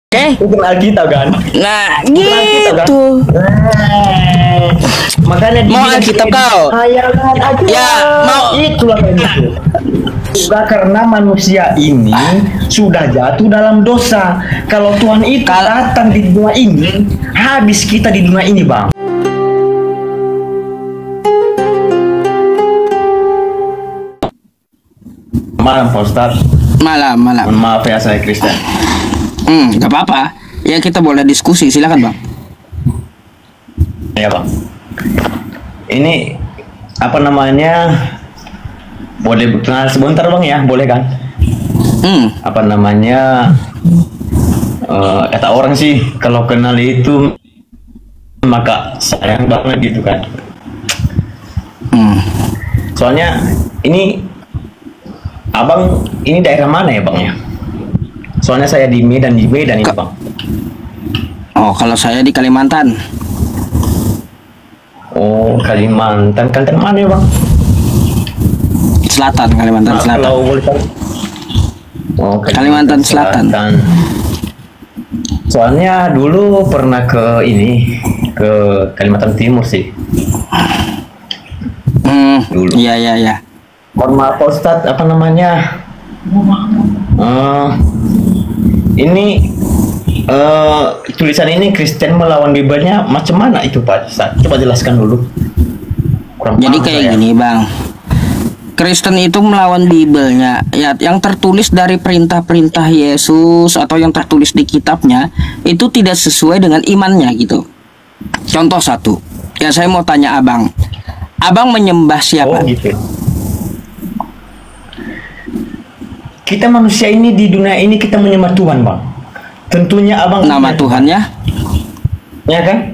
Oke, Bukan Alkitab kan? nah Alkitab, gitu. Makanya Mau dibilang Alkitab kayak kau? hayalan aja. Ya, mau. Itulah kayak gitu. Juga karena manusia ini sudah jatuh dalam dosa. Kalau Tuhan itu datang di dunia ini, habis kita di dunia ini, Bang. Malam, Pak Ustadz. Malam. Mohon maaf ya, saya Kristen. Gak apa-apa. Ya kita boleh diskusi, silakan bang. Ya, Bang. Ini apa namanya? Boleh kenal sebentar, Bang ya? Boleh kan? Apa namanya? Kata orang sih kalau kenal itu maka sayang banget gitu kan. Soalnya ini Abang ini daerah mana ya, Bang ya? Soalnya saya di Medan ini, Bang. Oh, kalau saya di Kalimantan. Oh, Kalimantan. Kalimantan mana ya, Bang? Selatan, Kalimantan Nah, Selatan. kalau boleh tahu. Oh, Kalimantan Selatan. Soalnya dulu pernah ke Kalimantan Timur sih. Dulu. Iya. Mohon maaf, Pak Ustadz, apa namanya? Ini tulisan ini Kristen melawan Bibelnya macam mana itu, Pak Ustadz? Coba jelaskan dulu. Jadi kayak gini bang, Kristen itu melawan Bibelnya, ya yang tertulis dari perintah-perintah Yesus atau yang tertulis di kitabnya itu tidak sesuai dengan imannya gitu. Contoh satu, ya saya mau tanya abang menyembah siapa? Oh gitu. Kita manusia ini di dunia ini kita menyembah Tuhan, Bang. Tentunya abang Nama Tuhannya? Ya kan?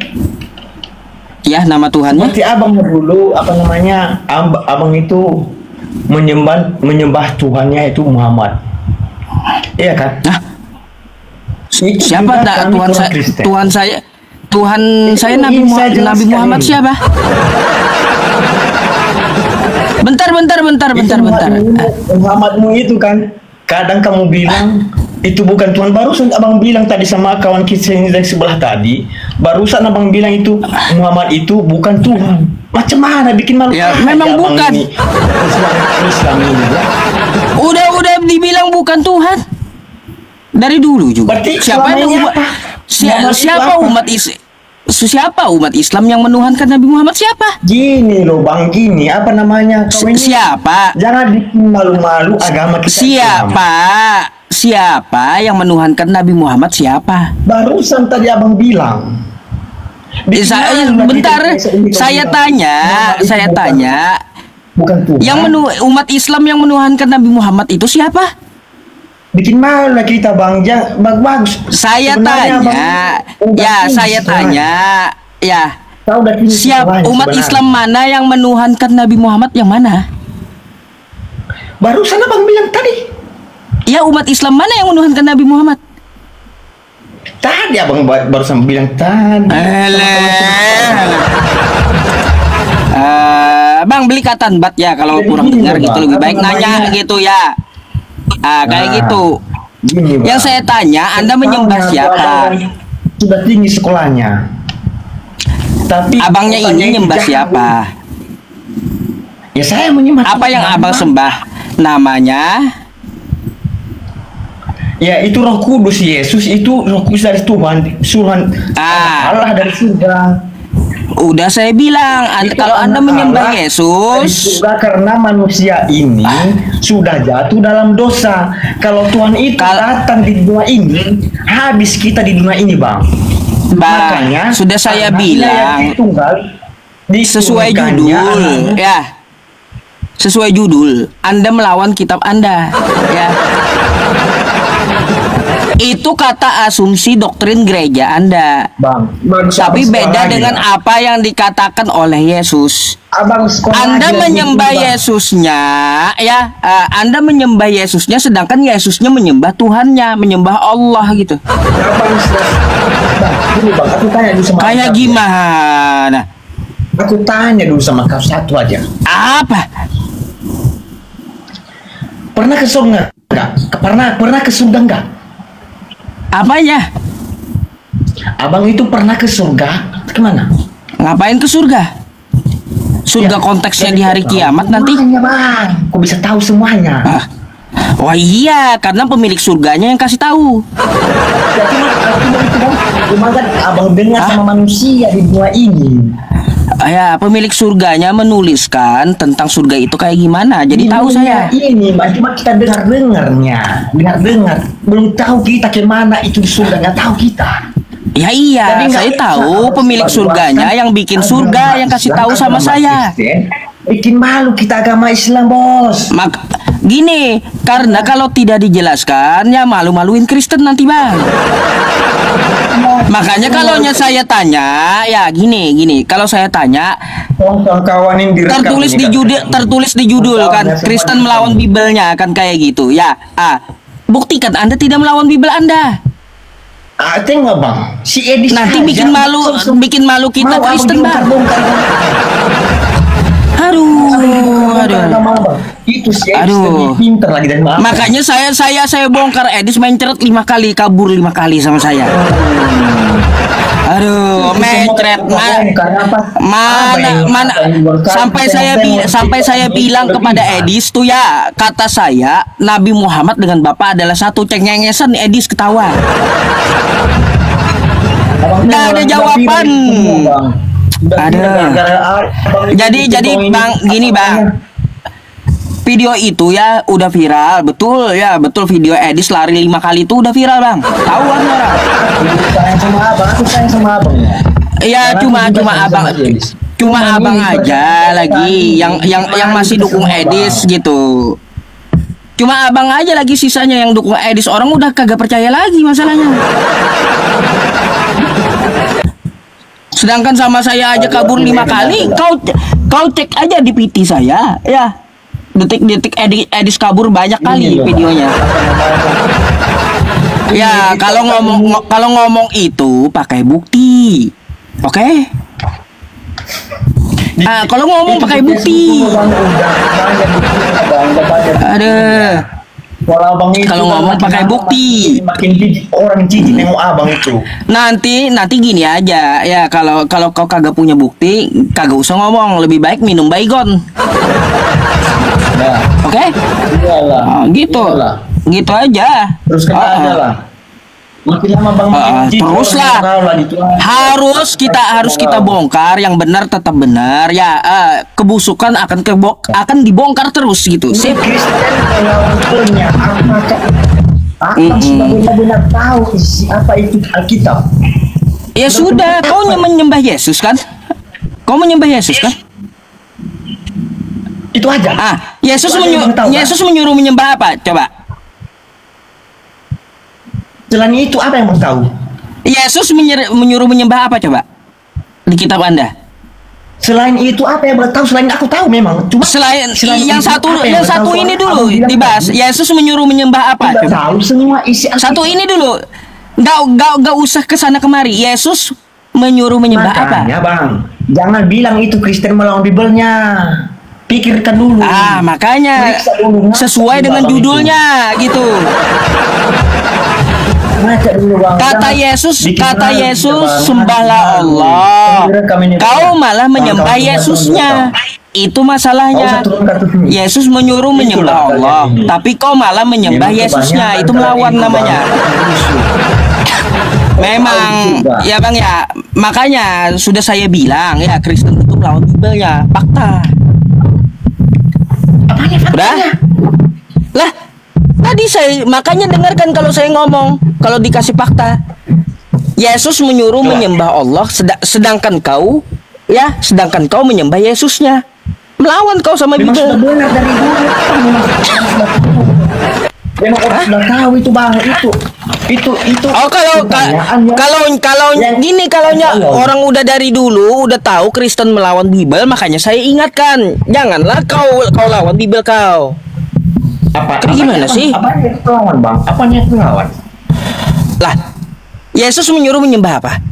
Ya, nama Tuhannya. Seperti abang dulu apa namanya? Abang itu menyembah Tuhannya itu Muhammad. Iya kan? Nah, siapa Tuhan saya Nabi Muhammad ini. siapa? Bentar. Muhammadmu itu kan kadang kamu bilang itu bukan Tuhan. Barusan abang bilang tadi sama kawan kita yang dari sebelah tadi, barusan abang bilang itu Muhammad itu bukan Tuhan. Macam mana bikin malu? Ya memang bukan. Islam ini ya. Udah dibilang bukan Tuhan dari dulu juga. Berarti siapa umat Islam yang menuhankan Nabi Muhammad siapa? Gini loh Bang, gini apa namanya? Siapa? Jangan bikin malu-malu agama kita. Siapa yang menuhankan Nabi Muhammad siapa? Barusan tadi abang bilang. Bentar, saya tanya. Bukan Tuhan. Yang umat Islam yang menuhankan Nabi Muhammad itu siapa? Bikin malu lah kita Bang. Bagus. Saya tanya. Siapa umat Islam mana yang menuhankan Nabi Muhammad yang mana? Barusan abang bilang tadi. Ya, umat Islam mana yang menuhankan Nabi Muhammad? Tadi abang barusan bilang tadi. Bang beli katan bat ya kalau kurang dengar gitu, lebih baik nanya gitu ya. Kayak gitu. Yang saya tanya, Anda menyembah siapa? Sudah tinggi sekolahnya. Tapi abangnya ini menyembah siapa? Ya saya menyembah. Apa yang abang sembah? Namanya? Ya itu Roh Kudus. Yesus itu Roh Kudus dari Tuhan. Allah dari surga. Udah saya bilang, kalau Anda menyembah Yesus, juga karena manusia ini sudah jatuh dalam dosa. Kalau Tuhan itu datang di dunia ini, habis kita di dunia ini, Bang. Makanya sudah saya bilang sesuai judul, ya. Sesuai judul, Anda melawan kitab Anda, ya. Itu kata asumsi doktrin gereja Anda. Bang, tapi beda dengan apa yang dikatakan oleh Yesus. Anda menyembah Yesusnya, ya. Anda menyembah Yesusnya, sedangkan Yesusnya menyembah Tuhannya, menyembah Allah gitu. Kayak gimana? Aku tanya dulu sama kau satu aja. Apa? Pernah ke surga enggak? Pernah ke surga enggak? Apanya? Abang itu pernah ke surga? Kemana? Ngapain ke surga? Surga konteksnya di hari kiamat nanti. Semuanya bang, kok bisa tahu semuanya? Wah iya, karena pemilik surganya yang kasih tahu. Ya cuma kan abang dengar sama manusia di dunia ini. Ya, pemilik surganya menuliskan tentang surga itu kayak gimana. Jadi tahu saya. Ini cuma kita dengar-dengarnya, belum tahu kita gimana itu di surga, nggak tahu kita. Ya iya, saya tahu pemilik surganya yang bikin surga yang kasih tahu sama saya. Bikin malu kita agama Islam, bos. Gini, karena kalau tidak dijelaskan ya malu-maluin Kristen nanti, Bang. Makanya kalau saya tanya, ya gini, kalau saya tanya, tertulis di judul kan, Kristen melawan Bibelnya kan kayak gitu. Ya, buktikan Anda tidak melawan Bibel Anda. Tengok bang, si Edis nanti bikin malu kita Kristen, Bang. Aduh. Itu si Edis lebih pinter lagi dari makanya saya bongkar Edis mencret 5 kali, kabur 5 kali sama saya. Aduh, mencret mana sampai saya bilang kepada Edis tuh ya, kata saya Nabi Muhammad dengan Bapak adalah satu, cengengesan. Edis ketawa. Nggak ada jawaban. Ada. Jadi Bang, gini Bang. Video itu ya udah viral, betul video Edis lari 5 kali itu udah viral, Bang. Tahu kan orang? Aku sayang sama abang. Ya cuma abang aja lagi yang masih dukung Edis gitu. Cuma abang aja lagi sisanya yang dukung Edis, orang udah kagak percaya lagi masalahnya. Sedangkan sama saya aja kabur 5 kali, kau cek aja di PT saya, ya. Detik-detik Edis kabur banyak kali videonya. Ya, kalau ngomong itu pakai bukti. Oke? Kalau ngomong pakai bukti. Ada. Kalau ngomong pakai bukti. Makin orang jijik nengok abang itu. Nanti gini aja ya, kalau kau kagak punya bukti, kagak usah ngomong, lebih baik minum baygon. Oke? Gitu. Iyalah. Gitu aja. Terus aja lah. Makin lama bang teruslah. Harus kita bongkar yang benar tetap benar ya. Kebusukan akan dibongkar terus gitu. Sip. Benar-benar tahu apa itu Alkitab. Ya sudah, kau menyembah Yesus kan? Kau menyembah Yesus kan? Itu aja. Yesus menyuruh menyembah apa? Coba. Selain itu apa yang mau tahu? Yesus menyuruh menyembah apa coba? Di kitab Anda. Selain itu apa yang mau tahu? Selain aku tahu memang. Cuma selain yang satu ini dulu dibahas. Yesus menyuruh menyembah apa? Coba tahu semua isi satu ini dulu. Enggak usah kesana kemari. Yesus menyuruh menyembah apa? Makanya bang, jangan bilang itu Kristen melawan Bibelnya. Pikirkan dulu. Makanya sesuai dengan judulnya gitu. Kata Yesus, sembahlah Allah. Kau malah menyembah Yesusnya. Itu masalahnya. Yesus menyuruh menyembah Allah, tapi kau malah menyembah Yesusnya. Itu melawan namanya. Memang ya Bang ya. Makanya sudah saya bilang ya, Kristen itu melawan Bibelnya. Fakta. Udah? Lah, tadi makanya dengarkan kalau saya ngomong, kalau dikasih fakta. Yesus menyuruh menyembah Allah, sedangkan kau menyembah Yesusnya. Melawan kau sama Bibel. Sudah benar dari dulu. Memang orang sudah tahu itu bang, itu. Oh kalau gini, orang udah dari dulu udah tahu Kristen melawan Bibel, makanya saya ingatkan, janganlah kau lawan Bibel kau. Gimana sih? Apanya itu lawan bang? Apanya itu lawan? Lah, Yesus menyuruh menyembah apa?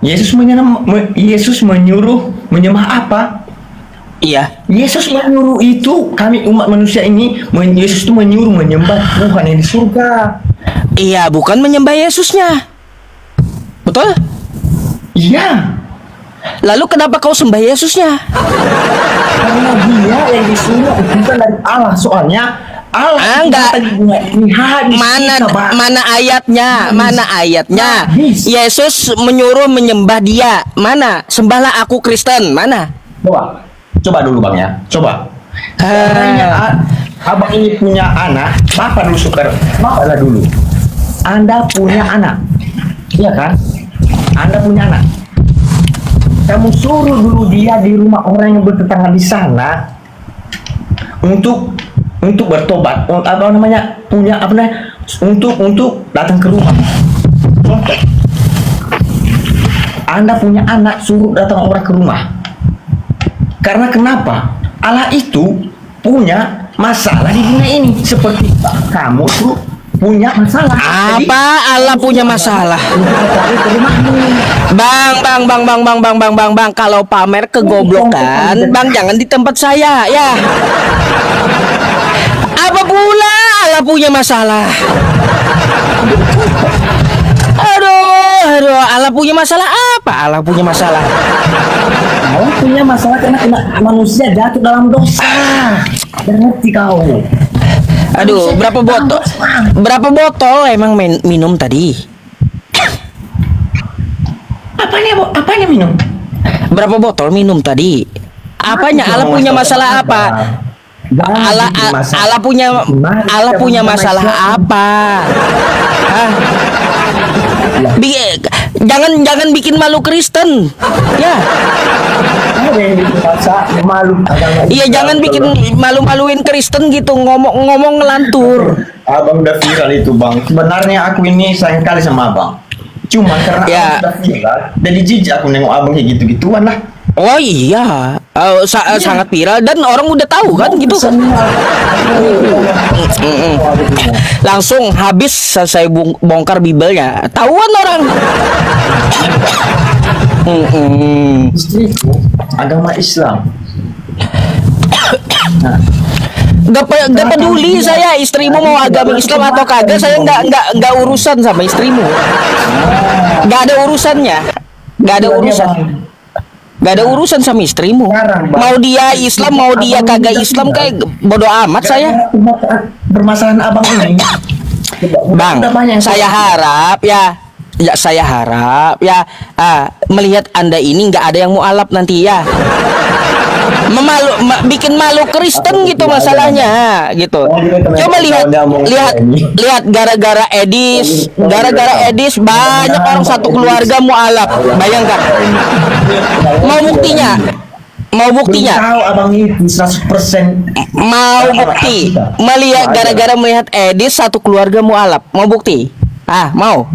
Yesus menyuruh menyembah apa? Iya. Yesus menyuruh itu, kami umat manusia ini, Yesus itu menyuruh menyembah Tuhan yang di surga. Iya, bukan menyembah Yesusnya. Betul? Iya. Lalu kenapa kau sembah Yesusnya? Karena dia yang disuruh, bukan dari Allah. Soalnya Allah enggak. Hadis Mana ayatnya? Mana ayatnya? Yesus menyuruh menyembah dia. Mana? Sembahlah aku Kristen. Mana? Coba dulu Bang ya. Coba. Abang ini punya anak, Bapak dulu Bapak lah dulu. Anda punya anak. Iya kan? Anda punya anak. Kamu suruh dulu dia di rumah orang yang bertetangga di sana untuk bertobat, apa namanya, punya apa namanya, untuk datang ke rumah. Anda punya anak, suruh datang orang ke rumah. Karena kenapa? Allah itu punya masalah di dunia ini, seperti kamu tuh punya masalah. Apa Allah punya masalah? Bang, kalau pamer kegoblokan, Bang jangan di tempat saya ya. Apa pula Allah punya masalah? Aduh, Allah punya masalah apa? Allah punya masalah. Allah punya masalah karena manusia jatuh dalam dosa. Ngerti kau? Aduh, berapa botol? Berapa botol emang minum tadi? Apanya minum? Berapa botol minum tadi? Apanya? Allah punya masalah apa? Allah punya masalah apa? Hah? Jangan bikin malu Kristen. Ya. Iya, jangan bikin malu-maluin Kristen gitu, ngomong ngelantur. Abang udah viral itu, Bang. Sebenarnya aku ini sayang kali sama Abang. Cuma karena ya, abang udah viral, jadi jijik aku nengok Abang kayak gitu-gituan lah. Oh iya, sangat viral dan orang udah tahu kan gitu. Langsung habis saya bongkar Bibelnya, tahuan orang. Istriku agama Islam. Gak peduli saya istrimu mau agama Islam atau kagak, saya nggak urusan sama istrimu. Gak ada urusannya, gak ada urusan. Gak ada urusan sama istrimu. Mau dia Islam, mau dia kagak Islam, kayak bodoh amat saya. Permasalahan abang ini, Bang, saya harap melihat Anda ini nggak ada yang mualaf nanti ya. Bikin malu Kristen gitu masalahnya gitu. Coba lihat gara-gara Edis banyak orang satu keluarga mualaf. Bayangkan. Mau buktinya abang itu 100% mau bukti gara-gara melihat Edis satu keluarga mualaf. Mau bukti? Mau.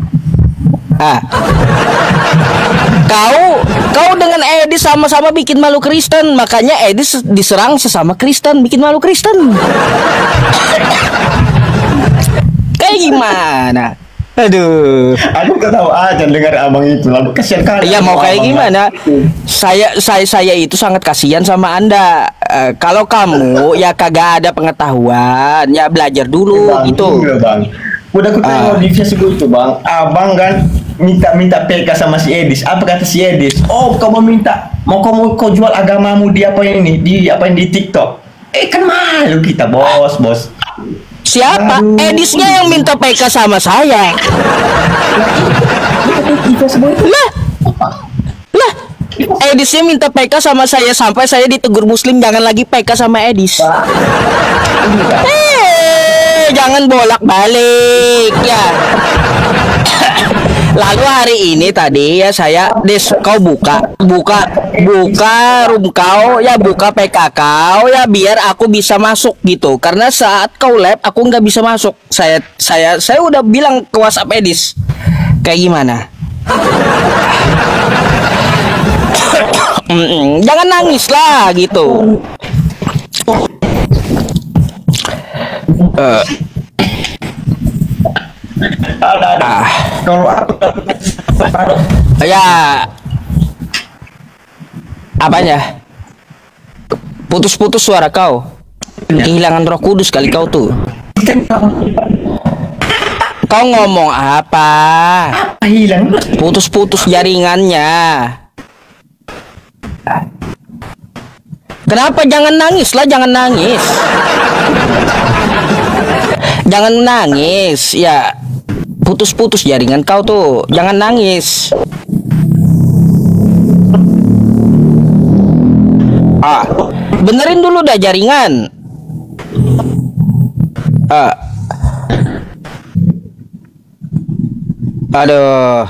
Kau dengan Edis sama-sama bikin malu Kristen, makanya Edis diserang sesama Kristen, bikin malu Kristen. Kayak gimana? Aduh. Aku gak tahu aja dengar abang itu, lalu kasihan kali. Iya, mau kayak gimana? Saya itu sangat kasihan sama Anda. Kalau kamu ya kagak ada pengetahuan, ya belajar dulu gitu. Bang. Udah aku tengok di Facebook itu, Bang. Abang kan minta PK sama si Edis. Apa kata si Edis? Oh, kau kau jual agamamu di apa ini? Di TikTok. Kan malu kita, bos. Siapa? Edisnya yang minta PK sama saya. Lah, Edisnya minta PK sama saya sampai saya ditegur Muslim jangan lagi PK sama Edis. Jangan bolak-balik ya. Lalu hari ini tadi ya saya kau buka room kau ya, buka PK kau ya, biar aku bisa masuk gitu. Karena saat kau live aku nggak bisa masuk. Saya udah bilang ke WhatsApp Edis. Kayak gimana? Jangan nangis lah gitu. Kalau aku ya apanya? Putus-putus suara kau. Kehilangan Roh Kudus kali kau tuh. Kau ngomong apa? Apa hilang? Putus-putus jaringannya. Kenapa? Jangan nangis lah, jangan nangis. Jangan nangis, ya. Putus-putus jaringan kau tuh. Jangan nangis. Benerin dulu dah jaringan. Aduh.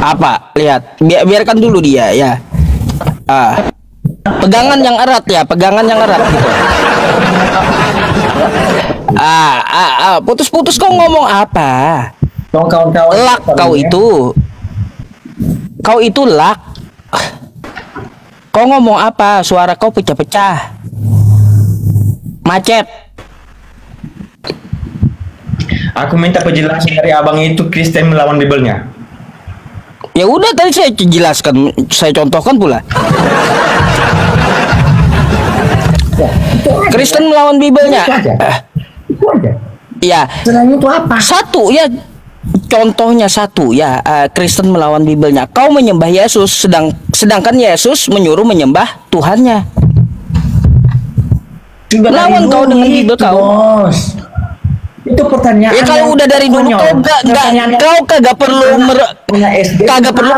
Apa? Lihat. Biarkan dulu dia ya. Pegangan yang erat ya, pegangan yang erat gitu. Putus-putus kau ngomong apa? Lak kau itu. Kau itu lak. Kau ngomong apa? Suara kau pecah-pecah. Macet. Aku minta penjelasan dari abang itu Kristen melawan Bibelnya. Ya udah tadi saya jelaskan, saya contohkan pula. Kristen melawan Bibelnya. Itu aja. Ya. Selain itu apa? Satu ya. Contohnya satu ya, Kristen melawan Bibelnya. Kau menyembah Yesus, sedangkan Yesus menyuruh menyembah Tuhannya. Lawan kau dengan Bibel kau. Bos. Itu pertanyaan. Ya kalau udah dari dulu kau kagak perlu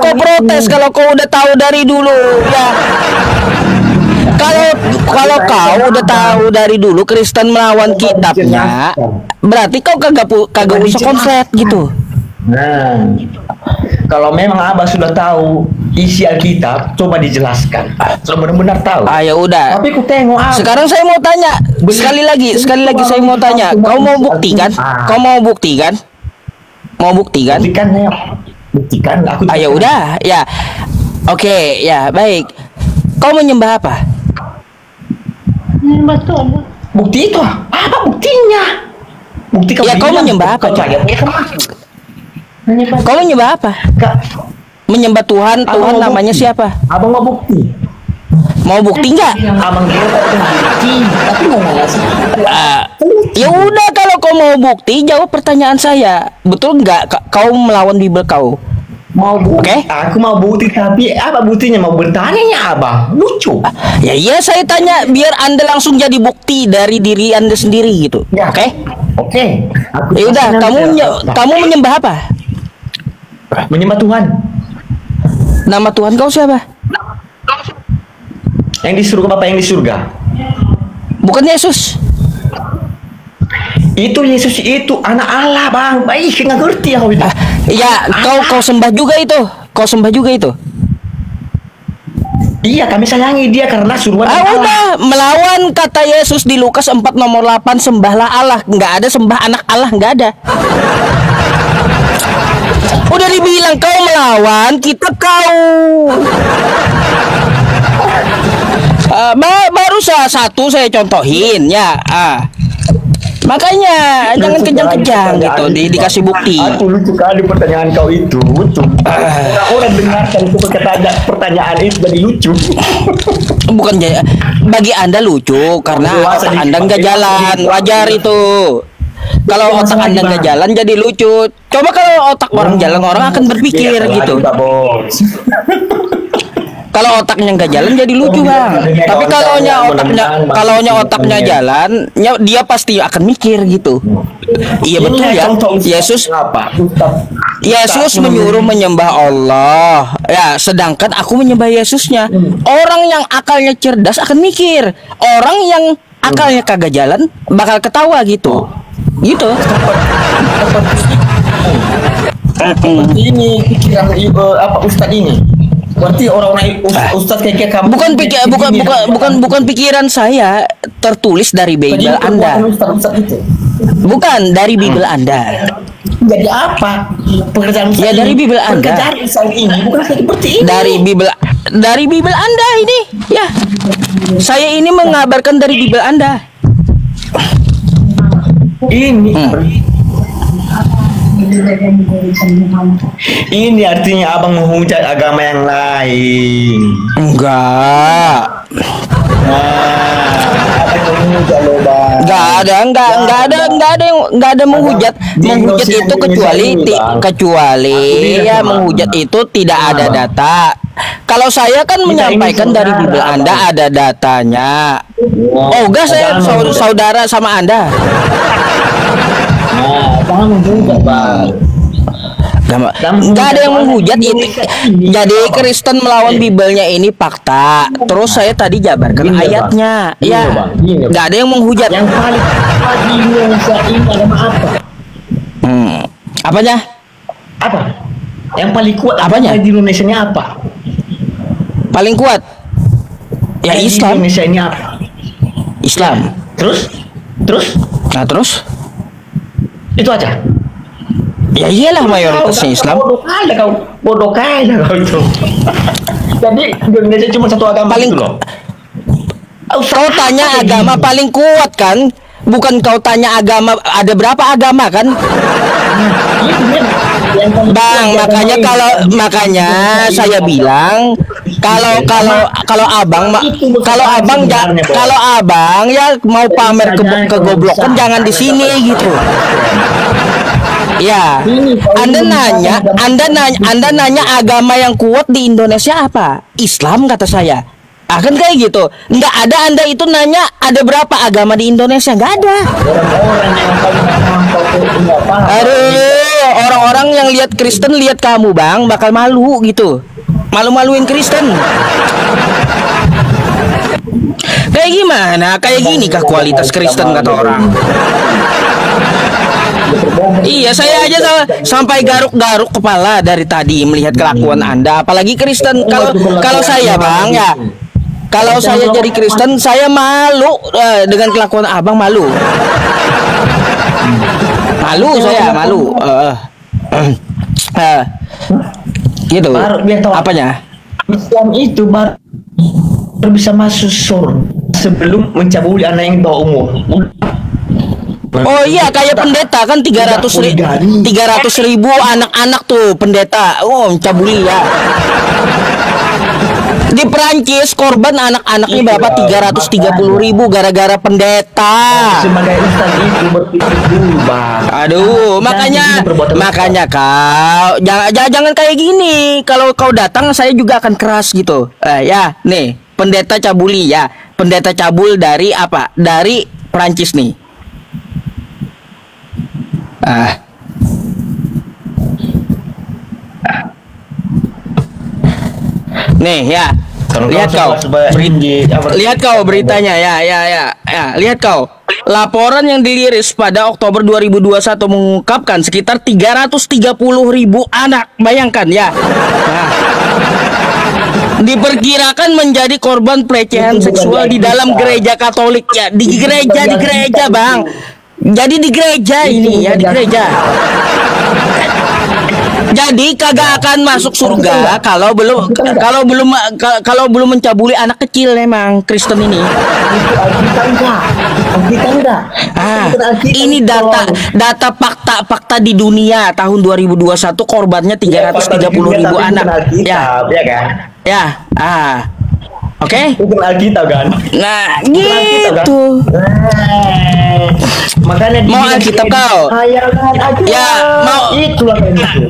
kau protes kalau kau udah tahu dari dulu ya. Kalau kau udah tahu dari dulu Kristen melawan kitabnya, berarti kau kagak usah konslet gitu. Nah, kalau memang Abah sudah tahu isi Alkitab, coba dijelaskan. Coba benar-benar tahu. Ya udah. Tapi ku tengok. Sekarang saya mau tanya, sekali lagi saya mau tanya. Kau mau buktikan? Kau mau buktikan? Mau buktikan? Buktikan. Aku. Ya udah, ya. Oke, ya baik. Kau menyembah apa? Menyembah Tuhan. Bukti itu apa buktinya? Bukti kau. Ya kau menyembah apa? Kau menyembah apa? Menyembah Tuhan. Tuhan namanya siapa? Abang mau bukti. Mau bukti nggak? Abang kira bukti. Tapi mau ya udah, kalau kau mau bukti, jawab pertanyaan saya. Betul nggak kau melawan Bibel kau? Mau bukti. Oke? Aku mau bukti, tapi apa buktinya? Mau bertanya ya Abang? Lucu. Ya iya, saya tanya biar Anda langsung jadi bukti dari diri Anda sendiri gitu. Ya. Oke? Oke. Ya udah, kamu menyembah apa? Menyembah Tuhan. Nama Tuhan kau siapa? Yang di surga, Bapak yang di surga. Bukan Yesus. Itu Yesus itu anak Allah, Bang. Baik, nggak ngerti aku itu. Ya, kau sembah juga itu. Kau sembah juga itu. Iya, kami sayangi dia karena suruhan Allah. Udah, melawan kata Yesus di Lukas 4 nomor 8, sembahlah Allah. Nggak ada sembah anak Allah, nggak ada. Udah dibilang kau melawan kitab kau. Baru satu saya contohin ya. Makanya jangan kejang-kejang gitu, dikasih bukti. Aku lucu kali pertanyaan kau itu, lucu. Orang dengarkan itu pertanyaan itu jadi lucu. Bukan bagi Anda lucu karena otak Anda nggak jalan, wajar itu. Kalau otak Anda nggak jalan jadi lucu. Coba kalau otak orang jalan, orang akan berpikir gitu. Kalau otaknya nggak jalan jadi lucu, Bang. Tapi kalau otaknya jalan, dia pasti akan mikir gitu. Iya betul ya. Yesus menyuruh menyembah Allah. Ya, sedangkan aku menyembah Yesusnya. Orang yang akalnya cerdas akan mikir. Orang yang akalnya kagak jalan bakal ketawa gitu. Gitu. Ini pikiran apa Ustadz ini? Berarti orang-orang Ustadz kayak kamu. Bukan pikiran saya, tertulis dari Bible Anda. Bukan dari Bible Anda. Jadi apa? Pekerjaan ya dari Bible Anda. Pekerjaan saya ini bukan seperti ini. Dari Bible Anda ini. Ya. Saya ini mengabarkan dari Bible Anda. Ini. Ini artinya abang menghujat agama yang lain. Enggak. Abang nggak ada menghujat itu kecuali ya menghujat itu tidak ada data. Kalau saya kan menyampaikan dari Bible, Anda ada datanya. Oh, enggak, saya saudara sama Anda. Jangan menghujat, Bang. Nggak ada yang menghujat itu. Jadi Kristen melawan Biblenya ini fakta. Terus saya tadi jabarkan ayatnya. Ya, nggak ada yang menghujat. Yang paling di Indonesia ini agama apa? Apanya? Apa? Yang paling kuat apanya? Di Indonesia ini apa? Paling kuat? Ya Islam. Di Indonesia ini apa? Islam. Terus? Nah terus? Itu aja. Ya iyalah mayoritasnya Islam. Bodoh kaya kau itu. Jadi Indonesia cuma satu agama paling itu loh. Kau tanya agama paling kuat kan? Bukan kau tanya agama ada berapa agama kan? Bang, makanya saya bilang kalau abang ya mau pamer kegoblokan jangan di sini gitu. Ya, Anda nanya agama yang kuat di Indonesia apa? Islam kata saya. Akan kayak gitu. Nggak ada Anda itu nanya ada berapa agama di Indonesia, nggak ada. Aduh, orang-orang yang lihat Kristen lihat kamu bang bakal malu gitu, malu-maluin Kristen. Kayak gimana? Kayak gini kah kualitas Kristen kata orang? Iya, saya aja sampai garuk-garuk kepala dari tadi melihat kelakuan Anda. Apalagi Kristen. Kalau saya bang ya. Kalau saya jadi Kristen, saya malu dengan kelakuan abang, malu. Saya malu. Gitu. Apanya? Islam itu baru bisa masuk surga sebelum mencabuli anak yang bawah umur. Oh iya, kayak pendeta kan 300.000 anak-anak tuh pendeta. Oh, mencabuli ya. Di Perancis korban anak-anaknya berapa? 330.000 gara-gara pendeta. Sebagai Islam itu berpikir dulu, Bang. Aduh, makanya kau jangan kayak gini. Kalau kau datang saya juga akan keras gitu. Ya, nih, pendeta cabuli ya. Pendeta cabul dari apa? Dari Perancis nih. Nih ya, lihat kau beritanya ya, lihat kau. Laporan yang dirilis pada Oktober 2021 mengungkapkan sekitar 330.000 anak, bayangkan ya. Diperkirakan menjadi korban pelecehan seksual di dalam gereja Katolik ya, di gereja bang. Jadi di gereja ini ya, di gereja. Jadi kagak akan masuk surga kalau belum mencabuli anak kecil memang Kristen ini. Ini data fakta di dunia tahun 2021 korbannya 330.000 anak. Ya. Oke? Bukan Alkitab kan? Nah, gitu. Makanya mau Alkitab kau? Ya, mau itulah kayak gitu.